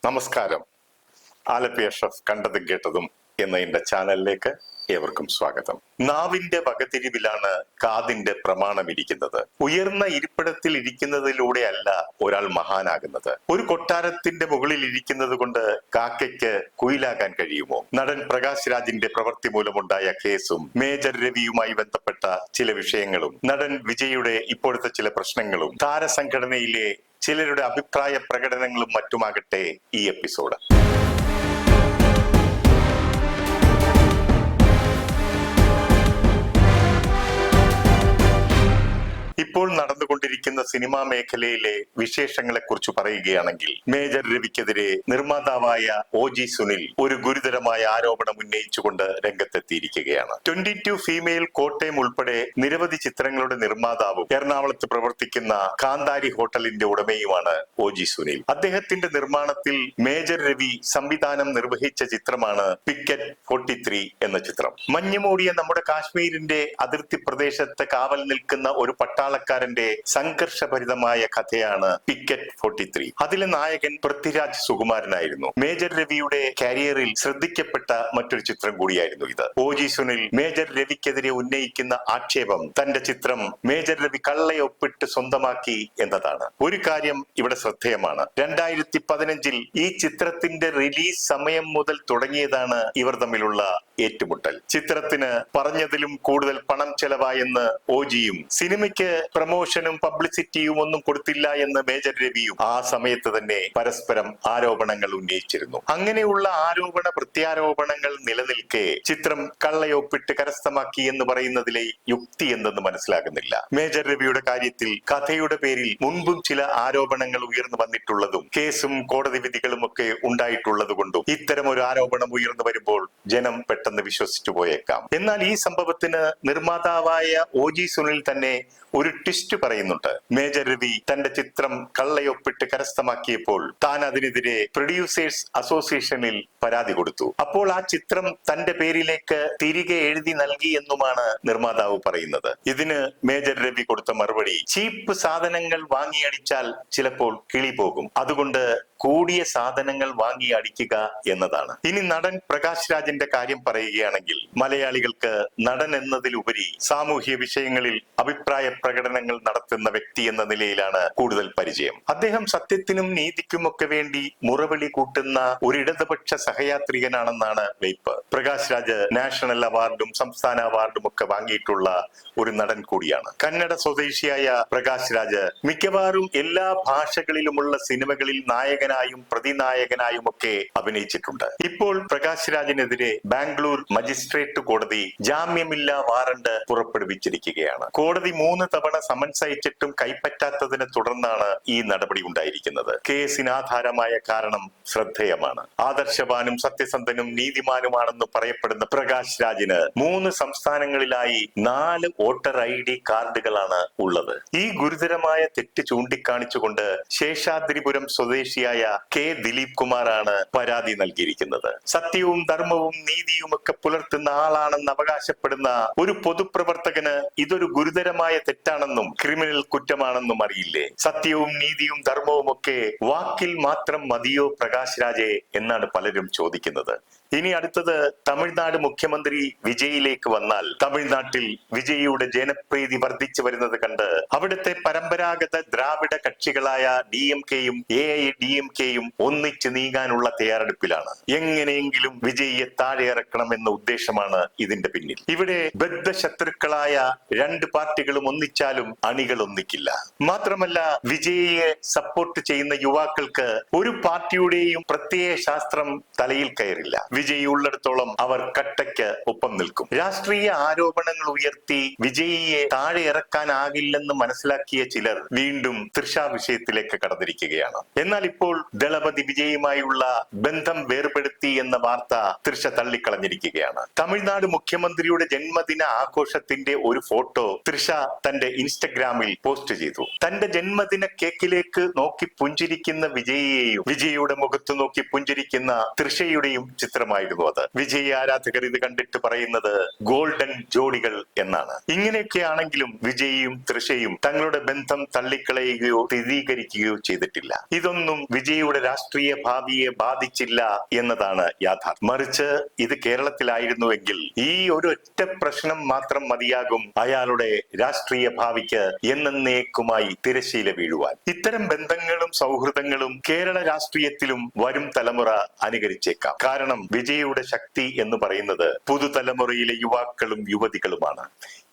നമസ്കാരം. ആലപ്പി അഷ്റഫ് കണ്ടതും കേട്ടതും എന്ന എന്റെ ചാനലിലേക്ക് ഏവർക്കും സ്വാഗതം. നാവിന്റെ വകതിരിവിലാണ് കാതിന്റെ പ്രമാണമിരിക്കുന്നത്. ഉയർന്ന ഇരിപ്പിടത്തിൽ ഇരിക്കുന്നതിലൂടെയല്ല ഒരാൾ മഹാനാകുന്നത്. ഒരു കൊട്ടാരത്തിന്റെ മുകളിൽ ഇരിക്കുന്നത് കൊണ്ട് കാക്കയ്ക്ക് കുയിലാകാൻ കഴിയുമോ? നടൻ പ്രകാശ് രാജിന്റെ പ്രവൃത്തി മൂലമുണ്ടായ കേസും മേജർ രവിയുമായി ബന്ധപ്പെട്ട ചില വിഷയങ്ങളും നടൻ വിജയുടെ ഇപ്പോഴത്തെ ചില പ്രശ്നങ്ങളും താരസംഘടനയിലെ ചിലരുടെ അഭിപ്രായ പ്രകടനങ്ങളും മറ്റുമാകട്ടെ ഈ എപ്പിസോഡ്. ഇപ്പോൾ നടന്നുകൊണ്ടിരിക്കുന്ന സിനിമാ മേഖലയിലെ വിശേഷങ്ങളെ കുറിച്ച് പറയുകയാണെങ്കിൽ മേജർ രവിക്കെതിരെ നിർമ്മാതാവായ OG സുനിൽ ഒരു ഗുരുതരമായ ആരോപണം ഉന്നയിച്ചുകൊണ്ട് രംഗത്തെത്തിയിരിക്കുകയാണ്. 22 ഫീമെയിൽ കോട്ടയം ഉൾപ്പെടെ നിരവധി ചിത്രങ്ങളുടെ നിർമ്മാതാവും എറണാകുളത്ത് പ്രവർത്തിക്കുന്ന കാന്താരി ഹോട്ടലിന്റെ ഉടമയുമാണ് OG സുനിൽ. അദ്ദേഹത്തിന്റെ നിർമ്മാണത്തിൽ മേജർ രവി സംവിധാനം നിർവഹിച്ച ചിത്രമാണ് പിക്കറ്റ് 43 എന്ന ചിത്രം. മഞ്ഞുമൂടിയ നമ്മുടെ കാശ്മീരിന്റെ അതിർത്തി പ്രദേശത്ത് കാവൽ നിൽക്കുന്ന ഒരു പട്ടാളക്കാരന്റെ സംഘർഷഭരിതമായ കഥയാണ് പിക്കറ്റ് 43. അതിലെ നായകൻ പൃഥ്വിരാജ് സുകുമാരനായിരുന്നു. മേജർ രവിയുടെ കരിയറിൽ ശ്രദ്ധിക്കപ്പെട്ട മറ്റൊരു ചിത്രം കൂടിയായിരുന്നു ഇത്. OG സുനിൽ മേജർ രവിക്കെതിരെ ഉന്നയിക്കുന്ന ആക്ഷേപം തന്റെ ചിത്രം മേജർ രവി കള്ളയൊപ്പിട്ട് സ്വന്തമാക്കി എന്നതാണ്. ഒരു കാര്യം ഇവിടെ ശ്രദ്ധേയമാണ്. 2015 ഈ ചിത്രത്തിന്റെ റിലീസ് സമയം മുതൽ തുടങ്ങിയതാണ് ഇവർ തമ്മിലുള്ള ഏറ്റുമുട്ടൽ. ചിത്രത്തിന് പറഞ്ഞതിലും കൂടുതൽ പണം ചെലവായെന്ന് OGയും സിനിമയ്ക്ക് പ്രമോഷനും പബ്ലിസിറ്റിയും ഒന്നും കൊടുത്തില്ല എന്ന് മേജർ രവിയും ആ സമയത്ത് തന്നെ പരസ്പരം ആരോപണങ്ങൾ ഉന്നയിച്ചിരുന്നു. അങ്ങനെയുള്ള ആരോപണ പ്രത്യാരോപണങ്ങൾ നിലനിൽക്കെ ചിത്രം കള്ളയൊപ്പിട്ട് കരസ്ഥമാക്കി എന്ന് പറയുന്നതിലെ യുക്തി എന്തെന്ന് മനസ്സിലാകുന്നില്ല. മേജർ രവിയുടെ കാര്യത്തിൽ കഥയുടെ പേരിൽ മുൻപും ചില ആരോപണങ്ങൾ ഉയർന്നു വന്നിട്ടുള്ളതും കേസും കോടതി വിധികളും ഒക്കെ ഉണ്ടായിട്ടുള്ളത് കൊണ്ടും ഇത്തരം ഒരു ആരോപണം ഉയർന്നു വരുമ്പോൾ ജനം പെട്ടെന്ന് വിശ്വസിച്ചു പോയേക്കാം. എന്നാൽ ഈ സംഭവത്തിന് നിർമ്മാതാവായ OG സുനിൽ തന്നെ ഒരു ട്വിസ്റ്റ് പറയുന്നുണ്ട്. മേജർ രവി തന്റെ ചിത്രം കള്ളയൊപ്പിട്ട് കരസ്ഥമാക്കിയപ്പോൾ താൻ അതിനെതിരെ പ്രൊഡ്യൂസേഴ്സ് അസോസിയേഷനിൽ പരാതി കൊടുത്തു. അപ്പോൾ ആ ചിത്രം തന്റെ പേരിലേക്ക് തിരികെ എഴുതി നൽകി എന്നുമാണ് നിർമ്മാതാവ് പറയുന്നത്. ഇതിന് മേജർ രവി കൊടുത്ത മറുപടി, ചീപ്പ് സാധനങ്ങൾ വാങ്ങിയടിച്ചാൽ ചിലപ്പോൾ കിളി പോകും, അതുകൊണ്ട് കൂടിയ സാധനങ്ങൾ വാങ്ങി അടിക്കുക എന്നതാണ്. ഇനി നടൻ പ്രകാശ് രാജിന്റെ കാര്യം പറയുകയാണെങ്കിൽ മലയാളികൾക്ക് നടൻ എന്നതിലുപരി സാമൂഹ്യ വിഷയങ്ങളിൽ അഭിപ്രായ പ്രകടനങ്ങൾ നടത്തുന്ന വ്യക്തി എന്ന നിലയിലാണ് കൂടുതൽ പരിചയം. അദ്ദേഹം സത്യത്തിനും നീതിക്കുമൊക്കെ വേണ്ടി മുറവിളി കൂട്ടുന്ന ഒരു ഇടതുപക്ഷ സഹയാത്രികനാണെന്നാണ് വെയ്പ്പ്. പ്രകാശ് രാജ് നാഷണൽ അവാർഡും സംസ്ഥാന അവാർഡും ഒക്കെ വാങ്ങിയിട്ടുള്ള ഒരു നടൻ കൂടിയാണ്. കന്നഡ സ്വദേശിയായ പ്രകാശ് രാജ് മിക്കവാറും എല്ലാ ഭാഷകളിലുമുള്ള സിനിമകളിൽ നായകനായും പ്രതിനായകനായും ഒക്കെ അഭിനയിച്ചിട്ടുണ്ട്. ഇപ്പോൾ പ്രകാശ് രാജിനെതിരെ ബാംഗ്ലൂർ മജിസ്ട്രേറ്റ് കോടതി ജാമ്യമില്ലാ വാറണ്ട് പുറപ്പെടുവിച്ചിരിക്കുകയാണ്. കോടതി 3 തവണ സമൻസ് അയച്ചിട്ടും കൈപ്പറ്റാത്തതിനെ തുടർന്നാണ് ഈ നടപടി ഉണ്ടായിരിക്കുന്നത്. കേസിന് ആധാരമായ കാരണം ശ്രദ്ധേയമാണ്. ആദർശവാനും സത്യസന്ധനും നീതിമാനുമാണെന്ന് പറയപ്പെടുന്ന പ്രകാശ് രാജിന് 3 സംസ്ഥാനങ്ങളിലായി 4 വോട്ടർ ID കാർഡുകളാണ് ഉള്ളത്. ഈ ഗുരുതരമായ തെറ്റ് ചൂണ്ടിക്കാണിച്ചുകൊണ്ട് ശേഷാദ്രിപുരം സ്വദേശിയായ K ദിലീപ് കുമാറാണ് പരാതി നൽകിയിരിക്കുന്നത്. സത്യവും ധർമ്മവും നീതിയും ഒക്കെ പുലർത്തുന്ന ആളാണെന്ന് അവകാശപ്പെടുന്ന ഒരു പൊതുപ്രവർത്തകന് ഇതൊരു ഗുരുതരമായ തെറ്റാണെന്നും ക്രിമിനൽ കുറ്റമാണെന്നും അറിയില്ലേ? സത്യവും നീതിയും ധർമ്മവും ഒക്കെ വാക്കിൽ മാത്രം മതിയോ പ്രകാശ് രാജെ എന്നാണ് പലരും ചോദിക്കുന്നത്. ഇനി അടുത്തത് തമിഴ്നാട് മുഖ്യമന്ത്രി വിജയിലേക്ക് വന്നാൽ, തമിഴ്നാട്ടിൽ വിജയിയുടെ ജനപ്രീതി വർദ്ധിച്ചു വരുന്നത് കണ്ട് അവിടുത്തെ പരമ്പരാഗത ദ്രാവിഡ കക്ഷികളായ DMKയും AIADMKയും ഒന്നിച്ച് നീങ്ങാനുള്ള തയ്യാറെടുപ്പിലാണ്. എങ്ങനെയെങ്കിലും വിജയിയെ താഴെ ഇറക്കണം എന്ന ഉദ്ദേശമാണ് ഇതിന്റെ പിന്നിൽ. ഇവിടെ ബദ്ധശത്രുക്കളായ 2 പാർട്ടികളും ഒന്നിച്ചാലും അണികൾ ഒന്നിക്കില്ല. മാത്രമല്ല വിജയിയെ സപ്പോർട്ട് ചെയ്യുന്ന യുവാക്കൾക്ക് ഒരു പാർട്ടിയുടെയും പ്രത്യയ ശാസ്ത്രം തലയിൽ കയറില്ല. വിജയി ഉള്ളിടത്തോളം അവർ കട്ടയ്ക്ക് ഒപ്പം നിൽക്കും. രാഷ്ട്രീയ ആരോപണങ്ങൾ ഉയർത്തി വിജയിയെ താഴെ ഇറക്കാനാകില്ലെന്ന് മനസ്സിലാക്കിയ ചിലർ വീണ്ടും തൃഷ വിഷയത്തിലേക്ക് കടന്നിരിക്കുകയാണ്. എന്നാൽ ഇപ്പോൾ ദളപതി വിജയുമായുള്ള ബന്ധം വേർപെടുത്തി എന്ന വാർത്ത തൃഷ തള്ളിക്കളഞ്ഞിരിക്കുകയാണ്. തമിഴ്നാട് മുഖ്യമന്ത്രിയുടെ ജന്മദിന ആഘോഷത്തിന്റെ ഒരു ഫോട്ടോ തൃഷ തന്റെ ഇൻസ്റ്റഗ്രാമിൽ പോസ്റ്റ് ചെയ്തു. തന്റെ ജന്മദിന കേക്കിലേക്ക് നോക്കി പുഞ്ചിരിക്കുന്ന വിജയിയെയും വിജയിയുടെ മുഖത്ത് നോക്കി പുഞ്ചിരിക്കുന്ന തൃഷയുടെയും ചിത്രമായിരുന്നു അത്. വിജയ് ആരാധകർ ഇത് കണ്ടിട്ട് പറയുന്നത് ഗോൾഡൻ ജോഡികൾ എന്നാണ്. ഇങ്ങനെയൊക്കെയാണെങ്കിലും വിജയിയും തൃഷയും തങ്ങളുടെ ബന്ധം തള്ളിക്കളയുകയോ സ്ഥിരീകരിക്കുകയോ ചെയ്തിട്ടില്ല. ഇതൊന്നും വിജയിയുടെ രാഷ്ട്രീയ ഭാവിയെ ബാധിച്ചില്ല എന്നതാണ് യാഥാർത്ഥ്യം. മറിച്ച് ഇത് കേരളത്തിലായിരുന്നുവെങ്കിൽ ഈ ഒരു ഒറ്റ പ്രശ്നം മാത്രം മതിയാകും അയാളുടെ രാഷ്ട്രീയ ഭാവിക്ക് എന്നേക്കുമായി തിരശീല വീഴുവാൻ. ഇത്തരം ബന്ധങ്ങളും സൗഹൃദങ്ങളും കേരള രാഷ്ട്രീയത്തിലും വരും തലമുറ അനുകരിച്ചേക്കാം. കാരണം വിജയിയുടെ ശക്തി എന്ന് പറയുന്നത് പുതുതലമുറയിലെ യുവാക്കളും യുവതികളുമാണ്.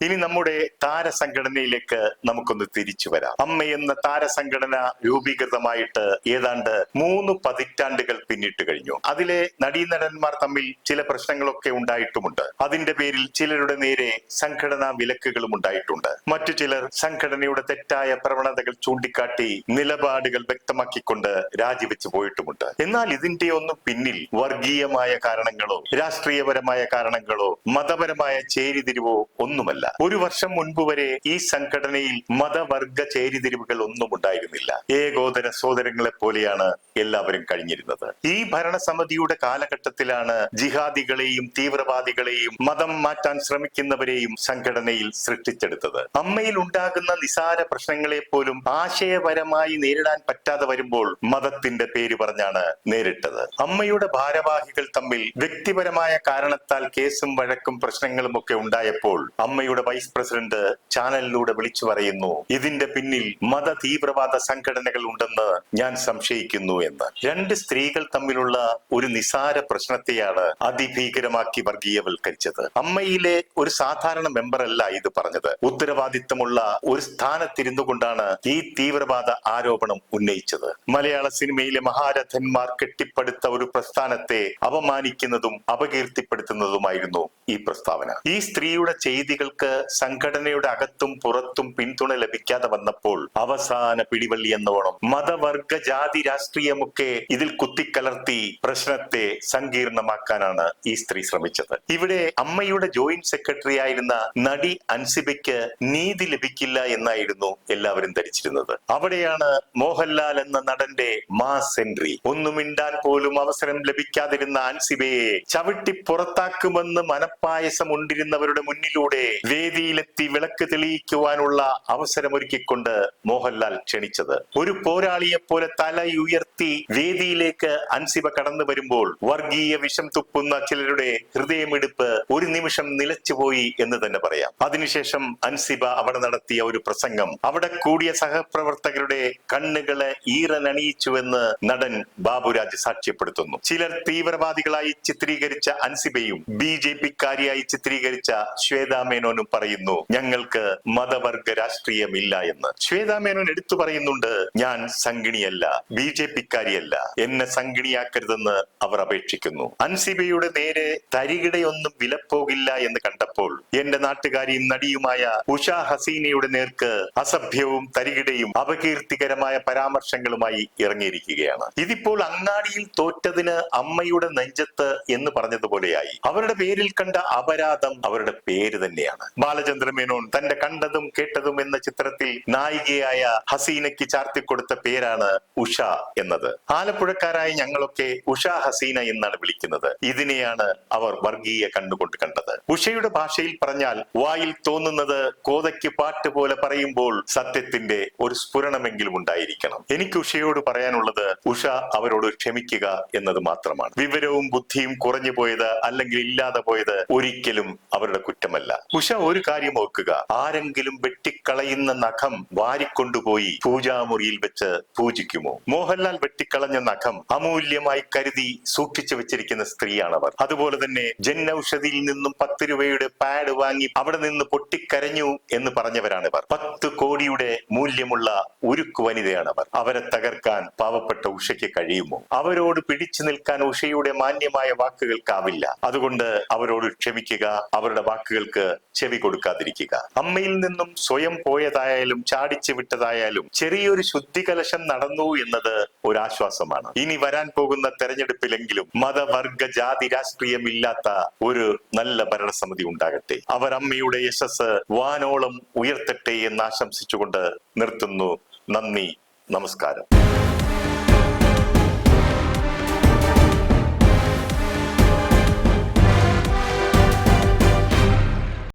ഇനി നമ്മുടെ താരസംഘടനയിലേക്ക് നമുക്കൊന്ന് തിരിച്ചു വരാം. അമ്മ എന്ന താരസംഘടന രൂപീകൃതമായിട്ട് ഏതാണ്ട് 3 പതിറ്റാണ്ടുകൾ പിന്നിട്ട് കഴിഞ്ഞു. അതിലെ നടീനടന്മാർ തമ്മിൽ ചില പ്രശ്നങ്ങളൊക്കെ ഉണ്ടായിട്ടുമുണ്ട്. അതിന്റെ പേരിൽ ചിലരുടെ നേരെ സംഘടനാ വിലക്കുകളും ഉണ്ടായിട്ടുണ്ട്. മറ്റു ചിലർ സംഘടനയുടെ തെറ്റായ പ്രവണതകൾ ചൂണ്ടിക്കാട്ടി നിലപാടുകൾ വ്യക്തമാക്കിക്കൊണ്ട് രാജിവെച്ചു പോയിട്ടുമുണ്ട്. എന്നാൽ ഇതിന്റെ ഒന്നും പിന്നിൽ വർഗീയമായ കാരണങ്ങളോ രാഷ്ട്രീയപരമായ കാരണങ്ങളോ മതപരമായ ചേരിതിരിവോ ഒന്നുമല്ല. ഒരു വർഷം മുൻപ് വരെ ഈ സംഘടനയിൽ മതവർഗ ചേരിതിരിവുകൾ ഒന്നും ഉണ്ടായിരുന്നില്ല. ഏകോദര സോദരങ്ങളെ പോലെയാണ് എല്ലാവരും കഴിഞ്ഞിരുന്നത്. ഈ ഭരണസമിതിയുടെ കാലഘട്ടത്തിലാണ് ജിഹാദികളെയും തീവ്രവാദികളെയും മതം മാറ്റാൻ ശ്രമിക്കുന്നവരെയും സംഘടനയിൽ സൃഷ്ടിച്ചെടുത്തത്. അമ്മയിൽ ഉണ്ടാകുന്ന നിസാര പ്രശ്നങ്ങളെ പോലും ആശയപരമായി നേരിടാൻ പറ്റാതെ വരുമ്പോൾ മതത്തിന്റെ പേര് പറഞ്ഞാണ് നേരിട്ടത്. അമ്മയുടെ ഭാരവാഹികൾ തമ്മിൽ വ്യക്തിപരമായ കാരണത്താൽ കേസും വഴക്കും പ്രശ്നങ്ങളും ഒക്കെ ഉണ്ടായപ്പോൾ അമ്മയുടെ വൈസ് പ്രസിഡന്റ് ചാനലിലൂടെ വിളിച്ചു പറയുന്നു, ഇതിന്റെ പിന്നിൽ മത തീവ്രവാദ സംഘടനകൾ ഉണ്ടെന്ന് ഞാൻ സംശയിക്കുന്നു എന്ന്. 2 സ്ത്രീകൾ തമ്മിലുള്ള ഒരു നിസാര പ്രശ്നത്തെയാണ് അതിഭീകരമാക്കി വർഗീയവൽക്കരിച്ചത്. അമ്മയിലെ ഒരു സാധാരണ മെമ്പർ അല്ല ഇത് പറഞ്ഞത്. ഉത്തരവാദിത്തമുള്ള ഒരു സ്ഥാനത്തിരുന്നു കൊണ്ടാണ് ഈ തീവ്രവാദ ആരോപണം ഉന്നയിച്ചത്. മലയാള സിനിമയിലെ മഹാരഥന്മാർ കെട്ടിപ്പടുത്ത ഒരു പ്രസ്ഥാനത്തെ അപമാനിക്കുന്നതും അപകീർത്തിപ്പെടുത്തുന്നതുമായിരുന്നു ഈ പ്രസ്താവന. ഈ സ്ത്രീയുടെ ചെയ്തികൾക്ക് സംഘടനയുടെ അകത്തും പുറത്തും പിന്തുണ ലഭിക്കാതെ വന്നപ്പോൾ അവസാന പിടിവള്ളി എന്നോണം മതവർഗ ജാതി രാഷ്ട്രീയമൊക്കെ ഇതിൽ കുത്തിക്കലർത്തി പ്രശ്നത്തെ സങ്കീർണമാക്കാനാണ് ഈ സ്ത്രീ ശ്രമിച്ചത്. ഇവിടെ അമ്മയുടെ ജോയിന്റ് സെക്രട്ടറി ആയിരുന്ന നടി അൻസിബയ്ക്ക് നീതി ലഭിക്കില്ല എന്നായിരുന്നു എല്ലാവരും ധരിച്ചിരുന്നത്. അവിടെയാണ് മോഹൻലാൽ എന്ന നടന്റെ മാസ് എൻട്രി. ഒന്നും മിണ്ടാൻ പോലും അവസരം ലഭിക്കാതിരുന്ന അൻസിബയെ ചവിട്ടി പുറത്താക്കുമെന്ന് മനപ്പായസം ഉണ്ടിരുന്നവരുടെ മുന്നിലൂടെ വേദിയിലെത്തി വിളക്ക് തെളിയിക്കുവാനുള്ള അവസരമൊരുക്കിക്കൊണ്ട് മോഹൻലാൽ ക്ഷണിച്ചത്. ഒരു പോരാളിയെ പോലെ തലയുയർത്തി വേദിയിലേക്ക് അൻസിബ കടന്നു വരുമ്പോൾ വർഗീയ വിഷം തുപ്പുന്ന ചിലരുടെ ഹൃദയമിടിപ്പ് ഒരു നിമിഷം നിലച്ചുപോയി എന്ന് തന്നെ പറയാം. അതിനുശേഷം അൻസിബ അവിടെ നടത്തിയ ഒരു പ്രസംഗം അവിടെ കൂടിയ സഹപ്രവർത്തകരുടെ കണ്ണുകളെ ഈറനണിയിച്ചുവെന്ന് നടൻ ബാബുരാജ് സാക്ഷ്യപ്പെടുത്തുന്നു. ചിലർ തീവ്രവാദികളായി ചിത്രീകരിച്ച അൻസിബയും BJP-കാരിയായി ചിത്രീകരിച്ച ശ്വേതാ മേനോനും പറയുന്നു, ഞങ്ങൾക്ക് മതവർഗ രാഷ്ട്രീയമില്ല എന്ന്. ശ്വേതാ മേനോൻ എടുത്തു പറയുന്നുണ്ട്, ഞാൻ സംഘിണിയല്ല, BJP-കാരിയല്ല, എന്നെ സംഘിണിയാക്കരുതെന്ന് അവർ അപേക്ഷിക്കുന്നു. അൻസിബയുടെ നേരെ തരികിടയൊന്നും വിലപ്പോകില്ല എന്ന് കണ്ടപ്പോൾ എന്റെ നാട്ടുകാരിയും നടിയുമായ ഉഷ ഹസീനയുടെ നേർക്ക് അസഭ്യവും തരികിടയും അപകീർത്തികരമായ പരാമർശങ്ങളുമായി ഇറങ്ങിയിരിക്കുകയാണ്. ഇതിപ്പോൾ അങ്ങാടിയിൽ തോറ്റതിന് അമ്മയുടെ നെഞ്ചത്ത് എന്ന് പറഞ്ഞതുപോലെയായി. അവരുടെ പേരിൽ കണ്ട അപരാധം അവരുടെ പേര് തന്നെയാണ്. ബാലചന്ദ്ര മേനോൻ തന്റെ കണ്ടതും കേട്ടതും എന്ന ചിത്രത്തിൽ നായികയായ ഹസീനയ്ക്ക് ചാർത്തിക്കൊടുത്ത പേരാണ് ഉഷ എന്നത്. ആലപ്പുഴക്കാരായ ഞങ്ങളൊക്കെ ഉഷ ഹസീന എന്നാണ് വിളിക്കുന്നത്. ഇതിനെയാണ് അവർ വർഗീയ കണ്ണുകൊണ്ട് കണ്ടത്. ഉഷയുടെ ഭാഷയിൽ പറഞ്ഞാൽ വായിൽ തോന്നുന്നത് കോതയ്ക്ക് പാട്ട് പോലെ പറയുമ്പോൾ സത്യത്തിന്റെ ഒരു സ്ഫുരണമെങ്കിലും ഉണ്ടായിരിക്കണം. എനിക്ക് ഉഷയോട് പറയാനുള്ളത്, ഉഷ അവരോട് ക്ഷമിക്കുക എന്നത് മാത്രമാണ്. വിവരവും ബുദ്ധിയും കുറഞ്ഞു പോയത് അല്ലെങ്കിൽ ഇല്ലാതെ പോയത് ഒരിക്കലും അവരുടെ കുറ്റമല്ല. ഉഷ ഒരു കാര്യം ഓർക്കുക, ആരെങ്കിലും വെട്ടിക്കളയുന്ന നഖം വാരിക്കൊണ്ടുപോയി പൂജാമുറിയിൽ വെച്ച് പൂജിക്കുമോ? മോഹൻലാൽ വെട്ടിക്കളഞ്ഞ നഖം അമൂല്യമായി കരുതി സൂക്ഷിച്ചു വെച്ചിരിക്കുന്ന സ്ത്രീയാണവർ. അതുപോലെ തന്നെ ജനൌഷധിയിൽ നിന്നും 10 രൂപയുടെ പാഡ് വാങ്ങി അവിടെ നിന്ന് പൊട്ടിക്കരഞ്ഞു എന്ന് പറഞ്ഞവരാണിവർ. 10 കോടിയുടെ മൂല്യമുള്ള ഉരുക്കു വനിതയാണവർ. അവരെ തകർക്കാൻ പാവപ്പെട്ട ഉഷയ്ക്ക് കഴിയുമോ? അവരോട് പിടിച്ചു നിൽക്കാൻ ഉഷയുടെ മാന്യമായ വാക്കുകൾക്കാവില്ല. അതുകൊണ്ട് അവരോട് ക്ഷമിക്കുക, അവരുടെ വാക്കുകൾക്ക് ചെവി കൊടുക്കാതിരിക്കുക. അമ്മയിൽ നിന്നും സ്വയം പോയതായാലും ചാടിച്ചു വിട്ടതായാലും ചെറിയൊരു ശുദ്ധികലശം നടന്നു എന്നത് ഒരാശ്വാസമാണ്. ഇനി വരാൻ പോകുന്ന തെരഞ്ഞെടുപ്പിലെങ്കിലും മതവർഗ ജാതി രാഷ്ട്രീയമില്ലാത്ത ഒരു നല്ല ഭരണം ഭരണസമിതി ഉണ്ടാകട്ടെ. അവർ അമ്മയുടെ യശസ് വാനോളം ഉയർത്തട്ടെ എന്ന് ആശംസിച്ചുകൊണ്ട് നിർത്തുന്നു. നന്ദി, നമസ്കാരം.